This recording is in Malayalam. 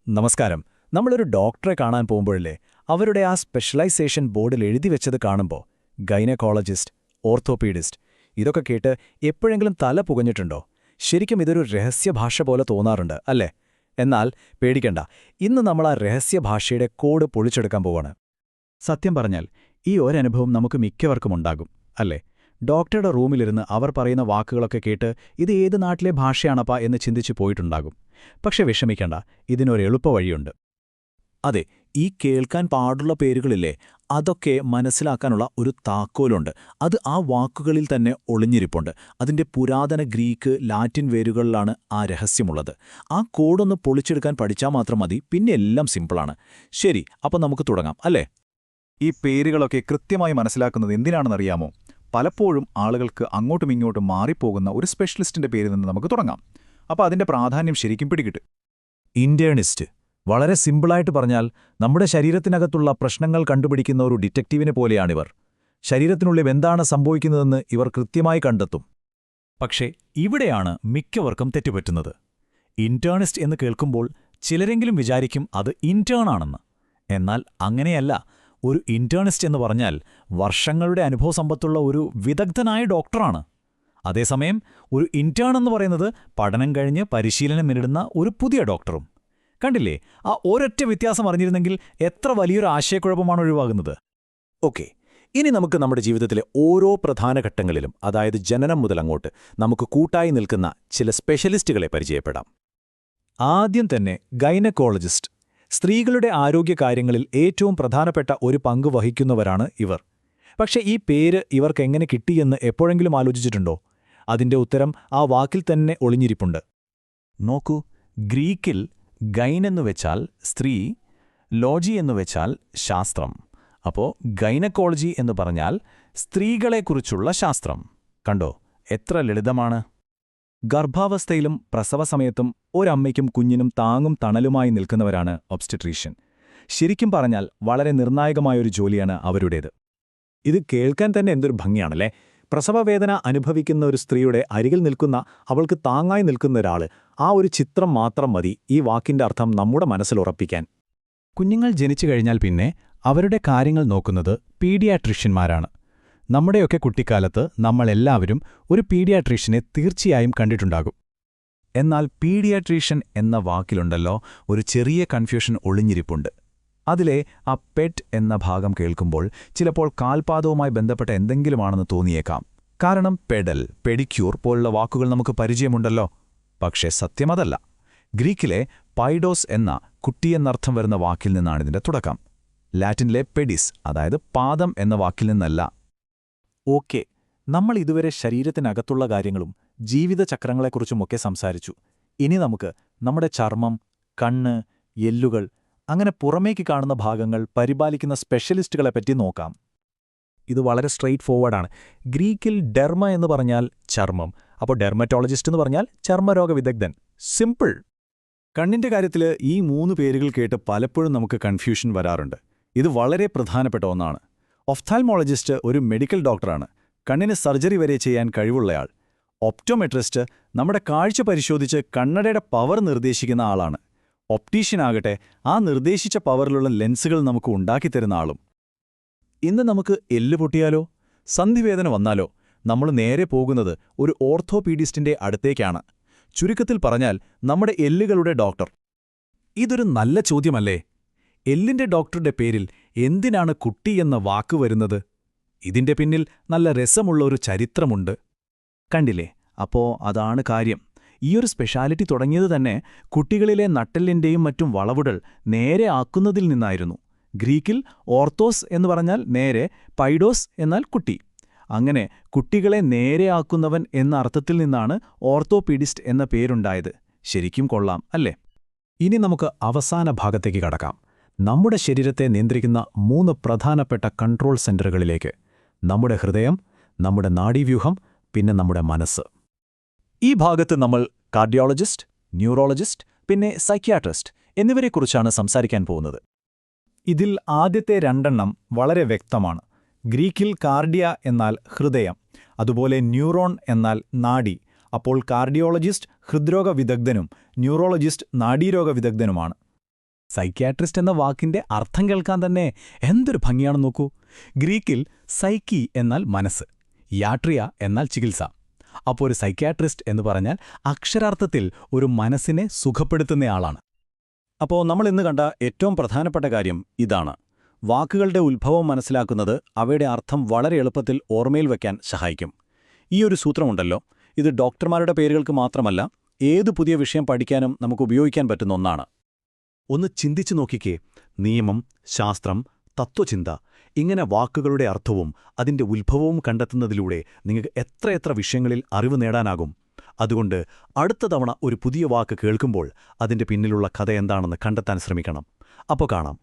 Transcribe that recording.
നമസ്കാരം. നമ്മളൊരു ഡോക്ടറെ കാണാൻ പോകുമ്പോഴല്ലേ അവരുടെ ആ സ്പെഷ്യലൈസേഷൻ ബോർഡിൽ എഴുതി വെച്ചത് കാണുമ്പോൾ ഗൈനക്കോളജിസ്റ്റ്, ഓർത്തോപീഡിസ്റ്റ് ഇതൊക്കെ കേട്ട് എപ്പോഴെങ്കിലും തല പുകഞ്ഞിട്ടുണ്ടോ? ശരിക്കും ഇതൊരു രഹസ്യഭാഷ പോലെ തോന്നാറുണ്ട്, അല്ലേ? എന്നാൽ പേടിക്കണ്ട, ഇന്ന് നമ്മൾ ആ രഹസ്യഭാഷയുടെ കോഡ് പൊളിച്ചെടുക്കാൻ പോവാണ്. സത്യം പറഞ്ഞാൽ ഈ ഒരനുഭവം നമുക്ക് മിക്കവർക്കും ഉണ്ടാകും, അല്ലേ? ഡോക്ടറുടെ റൂമിലിരുന്ന് അവർ പറയുന്ന വാക്കുകളൊക്കെ കേട്ട് ഇത് ഏത് നാട്ടിലെ ഭാഷയാണപ്പാ എന്ന് ചിന്തിച്ചു പോയിട്ടുണ്ടാകും. പക്ഷെ വിഷമിക്കണ്ട, ഇതിനൊരു എളുപ്പവഴിയുണ്ട്. അതെ, ഈ കേൾക്കാൻ പാടുള്ള പേരുകളില്ലേ, അതൊക്കെ മനസ്സിലാക്കാനുള്ള ഒരു താക്കോലുണ്ട്. അത് ആ വാക്കുകളിൽ തന്നെ ഒളിഞ്ഞിരിപ്പുണ്ട്. അതിൻ്റെ പുരാതന ഗ്രീക്ക്, ലാറ്റിൻ വേരുകളിലാണ് ആ രഹസ്യമുള്ളത്. ആ കോഡൊന്ന് പൊളിച്ചെടുക്കാൻ പഠിച്ചാൽ മാത്രം മതി, പിന്നെ എല്ലാം സിമ്പിളാണ്. ശരി, അപ്പം നമുക്ക് തുടങ്ങാം, അല്ലേ? ഈ പേരുകളൊക്കെ കൃത്യമായി മനസ്സിലാക്കുന്നത് എന്തിനാണെന്നറിയാമോ? പലപ്പോഴും ആളുകൾക്ക് അങ്ങോട്ടും ഇങ്ങോട്ടും മാറിപ്പോകുന്ന ഒരു സ്പെഷ്യലിസ്റ്റിന്റെ പേരിൽ നിന്ന് നമുക്ക് തുടങ്ങാം. അപ്പോൾ അതിന്റെ പ്രാധാന്യം ശരിക്കും പിടികിട്ടും. ഇന്റേണിസ്റ്റ്. വളരെ സിമ്പിളായിട്ട് പറഞ്ഞാൽ നമ്മുടെ ശരീരത്തിനകത്തുള്ള പ്രശ്നങ്ങൾ കണ്ടുപിടിക്കുന്ന ഒരു ഡിറ്റക്റ്റീവിനെ പോലെയാണിവർ. ശരീരത്തിനുള്ളിൽ എന്താണ് സംഭവിക്കുന്നതെന്ന് ഇവർ കൃത്യമായി കണ്ടെത്തും. പക്ഷേ ഇവിടെയാണ് മിക്കവർക്കും തെറ്റുപറ്റുന്നത്. ഇന്റേണിസ്റ്റ് എന്ന് കേൾക്കുമ്പോൾ ചിലരെങ്കിലും വിചാരിക്കും അത് ഇന്റേണാണെന്ന്. എന്നാൽ അങ്ങനെയല്ല. ഒരു ഇന്റേണിസ്റ്റ് എന്ന് പറഞ്ഞാൽ വർഷങ്ങളുടെ അനുഭവസമ്പത്തുള്ള ഒരു വിദഗ്ധനായ ഡോക്ടറാണ്. അതേസമയം ഒരു ഇന്റേൺ എന്ന് പറയുന്നത് പഠനം കഴിഞ്ഞ് പരിശീലനം നേടുന്ന ഒരു പുതിയ ഡോക്ടറും. കണ്ടില്ലേ, ആ ഒരൊറ്റ വ്യത്യാസം അറിഞ്ഞിരുന്നെങ്കിൽ എത്ര വലിയൊരു ആശയക്കുഴപ്പമാണ് ഒഴിവാകുന്നത്. ഓക്കെ, ഇനി നമുക്ക് നമ്മുടെ ജീവിതത്തിലെ ഓരോ പ്രധാന ഘട്ടങ്ങളിലും, അതായത് ജനനം മുതലങ്ങോട്ട്, നമുക്ക് കൂട്ടായി നിൽക്കുന്ന ചില സ്പെഷ്യലിസ്റ്റുകളെ പരിചയപ്പെടാം. ആദ്യം തന്നെ ഗൈനക്കോളജിസ്റ്റ്. സ്ത്രീകളുടെ ആരോഗ്യകാര്യങ്ങളിൽ ഏറ്റവും പ്രധാനപ്പെട്ട ഒരു പങ്ക് വഹിക്കുന്നവരാണ് ഇവർ. പക്ഷേ ഈ പേര് ഇവർക്കെങ്ങനെ കിട്ടിയെന്ന് എപ്പോഴെങ്കിലും ആലോചിച്ചിട്ടുണ്ടോ? അതിന്റെ ഉത്തരം ആ വാക്കിൽ തന്നെ ഒളിഞ്ഞിരിപ്പുണ്ട്. നോക്കൂ, ഗ്രീക്കിൽ ഗൈൻ എന്നുവെച്ചാൽ സ്ത്രീ, ലോജി എന്നുവെച്ചാൽ ശാസ്ത്രം. അപ്പോൾ ഗൈനക്കോളജി എന്ന് പറഞ്ഞാൽ സ്ത്രീകളെക്കുറിച്ചുള്ള ശാസ്ത്രം. കണ്ടോ, എത്ര ലളിതമാണ്! ഗർഭാവസ്ഥയിലും പ്രസവസമയത്തും ഒരമ്മയ്ക്കും കുഞ്ഞിനും താങ്ങും തണലുമായി നിൽക്കുന്നവരാണ് ഒബ്സ്റ്റട്രീഷ്യൻ. ശരിക്കും പറഞ്ഞാൽ വളരെ നിർണായകമായൊരു ജോലിയാണ് അവരുടേത്. ഇത് കേൾക്കാൻ തന്നെ എന്തൊരു ഭംഗിയാണല്ലേ! പ്രസവവേദന അനുഭവിക്കുന്ന ഒരു സ്ത്രീയുടെ അരികിൽ നിൽക്കുന്ന, അവൾക്ക് താങ്ങായി നിൽക്കുന്ന ഒരാൾ. ആ ഒരു ചിത്രം മാത്രം മതി ഈ വാക്കിന്റെ അർത്ഥം നമ്മുടെ മനസ്സിൽ ഉറപ്പിക്കാൻ. കുഞ്ഞുങ്ങൾ ജനിച്ചു കഴിഞ്ഞാൽ പിന്നെ അവരുടെ കാര്യങ്ങൾ നോക്കുന്നത് പീഡിയാട്രീഷ്യന്മാരാണ്. നമ്മുടെയൊക്കെ കുട്ടിക്കാലത്ത് നമ്മളെല്ലാവരും ഒരു പീഡിയാട്രീഷ്യനെ തീർച്ചയായും കണ്ടിട്ടുണ്ടാകും. എന്നാൽ പീഡിയാട്രീഷ്യൻ എന്ന വാക്കിലുണ്ടല്ലോ ഒരു ചെറിയ കൺഫ്യൂഷൻ ഒളിഞ്ഞിരിപ്പുണ്ട്. അതിലെ ആ പെറ്റ് എന്ന ഭാഗം കേൾക്കുമ്പോൾ ചിലപ്പോൾ കാൽപാദവുമായി ബന്ധപ്പെട്ട എന്തെങ്കിലുമാണെന്ന് തോന്നിയേക്കാം. കാരണം പെഡൽ, പെഡിക്യൂർ പോലുള്ള വാക്കുകൾ നമുക്ക് പരിചയമുണ്ടല്ലോ. പക്ഷേ സത്യമതല്ല. ഗ്രീക്കിലെ പൈഡോസ് എന്ന കുട്ടിയെന്നർത്ഥം വരുന്ന വാക്കിൽ നിന്നാണിതിന്റെ തുടക്കം. ലാറ്റിനിലെ പെഡിസ്, അതായത് പാദം എന്ന വാക്കിൽ നിന്നല്ല. ഓക്കെ, നമ്മൾ ഇതുവരെ ശരീരത്തിനകത്തുള്ള കാര്യങ്ങളും ജീവിതചക്രങ്ങളെക്കുറിച്ചുമൊക്കെ സംസാരിച്ചു. ഇനി നമുക്ക് നമ്മുടെ ചർമ്മം, കണ്ണ്, എല്ലുകൾ, അങ്ങനെ പുറമേക്ക് കാണുന്ന ഭാഗങ്ങൾ പരിപാലിക്കുന്ന സ്പെഷ്യലിസ്റ്റുകളെപ്പറ്റി നോക്കാം. ഇത് വളരെ സ്ട്രെയിറ്റ് ഫോർവേഡാണ്. ഗ്രീക്കിൽ ഡെർമ എന്ന് പറഞ്ഞാൽ ചർമ്മം, അപ്പോൾ ഡെർമറ്റോളജിസ്റ്റ് എന്ന് പറഞ്ഞാൽ ചർമ്മരോഗ വിദഗ്ധൻ. സിമ്പിൾ. കണ്ണിന്റെ കാര്യത്തിൽ ഈ 3 പേരുകൾ കേട്ട് പലപ്പോഴും നമുക്ക് കൺഫ്യൂഷൻ വരാറുണ്ട്. ഇത് വളരെ പ്രധാനപ്പെട്ട ഒന്നാണ്. ഒഫ്താൽമോളജിസ്റ്റ് ഒരു മെഡിക്കൽ ഡോക്ടറാണ്, കണ്ണിന് സർജറി വരെ ചെയ്യാൻ കഴിവുള്ളയാൾ. ഒപ്റ്റോമെട്രിസ്റ്റ് നമ്മുടെ കാഴ്ച പരിശോധിച്ച് കണ്ണടയുടെ പവർ നിർദ്ദേശിക്കുന്ന ആളാണ്. ഒപ്റ്റീഷ്യനാകട്ടെ ആ നിർദ്ദേശിച്ച പവറിലുള്ള ലെൻസുകൾ നമുക്ക് ഉണ്ടാക്കിത്തരുന്ന ആളും. ഇന്ന് നമുക്ക് എല്ല് പൊട്ടിയാലോ, സന്ധിവേദന വന്നാലോ നമ്മൾ നേരെ പോകുന്നത് ഒരു ഓർത്തോപീഡിസ്റ്റിന്റെ അടുത്തേക്കാണ്. ചുരുക്കത്തിൽ പറഞ്ഞാൽ നമ്മുടെ എല്ലുകളുടെ ഡോക്ടർ. ഇതൊരു നല്ല ചോദ്യമല്ലേ? എല്ലിന്റെ ഡോക്ടറുടെ പേരിൽ എന്തിനാണ് കുട്ടി എന്ന വാക്ക് വരുന്നത്? ഇതിന്റെ പിന്നിൽ നല്ല രസമുള്ള ഒരു ചരിത്രമുണ്ട്. കണ്ടില്ലേ, അപ്പോ അതാണ് കാര്യം. ഈയൊരു സ്പെഷ്യാലിറ്റി തുടങ്ങിയത് തന്നെ കുട്ടികളിലെ നട്ടെല്ലിന്റെയും മറ്റും വളവുകൾ നേരെ ആക്കുന്നതിൽ നിന്നായിരുന്നു. ഗ്രീക്കിൽ ഓർത്തോസ് എന്ന് പറഞ്ഞാൽ നേരെ, പൈഡോസ് എന്നാൽ കുട്ടി. അങ്ങനെ കുട്ടികളെ നേരെയാക്കുന്നവൻ എന്ന അർത്ഥത്തിൽ നിന്നാണ് ഓർത്തോപീഡിസ്റ്റ് എന്ന പേരുണ്ടായത്. ശരിക്കും കൊള്ളാം, അല്ലേ? ഇനി നമുക്ക് അവസാന ഭാഗത്തേക്ക് കടക്കാം. നമ്മുടെ ശരീരത്തെ നിയന്ത്രിക്കുന്ന 3 പ്രധാനപ്പെട്ട കൺട്രോൾ സെന്ററുകളിലേക്ക്. നമ്മുടെ ഹൃദയം, നമ്മുടെ നാഡീവ്യൂഹം, പിന്നെ നമ്മുടെ മനസ്സ്. ഈ ഭാഗത്ത് നമ്മൾ കാർഡിയോളജിസ്റ്റ്, ന്യൂറോളജിസ്റ്റ്, പിന്നെ സൈക്യാട്രിസ്റ്റ് എന്നിവരെക്കുറിച്ചാണ് സംസാരിക്കാൻ പോകുന്നത്. ഇതിൽ ആദ്യത്തെ 2 വളരെ വ്യക്തമാണ്. ഗ്രീക്കിൽ കാർഡിയ എന്നാൽ ഹൃദയം, അതുപോലെ ന്യൂറോൺ എന്നാൽ നാഡി. അപ്പോൾ കാർഡിയോളജിസ്റ്റ് ഹൃദ്രോഗ വിദഗ്ധനും ന്യൂറോളജിസ്റ്റ് നാഡീരോഗ വിദഗ്ധനുമാണ്. സൈക്യാട്രിസ്റ്റ് എന്ന വാക്കിന്റെ അർത്ഥം കേൾക്കാൻ തന്നെ എന്തൊരു ഭംഗിയാണെന്ന് നോക്കൂ. ഗ്രീക്കിൽ സൈക്കി എന്നാൽ മനസ്സ്, യാട്രിയ എന്നാൽ ചികിത്സ. അപ്പോൾ ഒരു സൈക്യാട്രിസ്റ്റ് എന്ന് പറഞ്ഞാൽ അക്ഷരാർത്ഥത്തിൽ ഒരു മനസ്സിനെ സുഖപ്പെടുത്തുന്നയാളാണ്. അപ്പോൾ നമ്മൾ ഇന്ന് കണ്ട ഏറ്റവും പ്രധാനപ്പെട്ട കാര്യം ഇതാണ്: വാക്കുകളുടെ ഉത്ഭവം മനസ്സിലാക്കുന്നത് അവയുടെ അർത്ഥം വളരെ എളുപ്പത്തിൽ ഓർമ്മയിൽ വയ്ക്കാൻ സഹായിക്കും. ഈ ഒരു സൂത്രമുണ്ടല്ലോ, ഇത് ഡോക്ടർമാരുടെ പേരുകൾക്ക് മാത്രമല്ല, ഏതു പുതിയ വിഷയം പഠിക്കാനും നമുക്ക് ഉപയോഗിക്കാൻ പറ്റുന്ന ഒന്നാണ്. ഒന്ന് ചിന്തിച്ചു നോക്കിക്കേ, നിയമം, ശാസ്ത്രം, തത്വചിന്ത, ഇങ്ങനെ വാക്കുകളുടെ അർത്ഥവും അതിന്റെ ഉത്ഭവവും കണ്ടെത്തുന്നതിലൂടെ നിങ്ങൾക്ക് എത്രയെത്ര വിഷയങ്ങളിൽ അറിവ് നേടാനാകും. അതുകൊണ്ട് അടുത്ത തവണ ഒരു പുതിയ വാക്ക് കേൾക്കുമ്പോൾ അതിന്റെ പിന്നിലുള്ള കഥ എന്താണെന്ന് കണ്ടെത്താൻ ശ്രമിക്കണം. അപ്പോൾ കാണാം.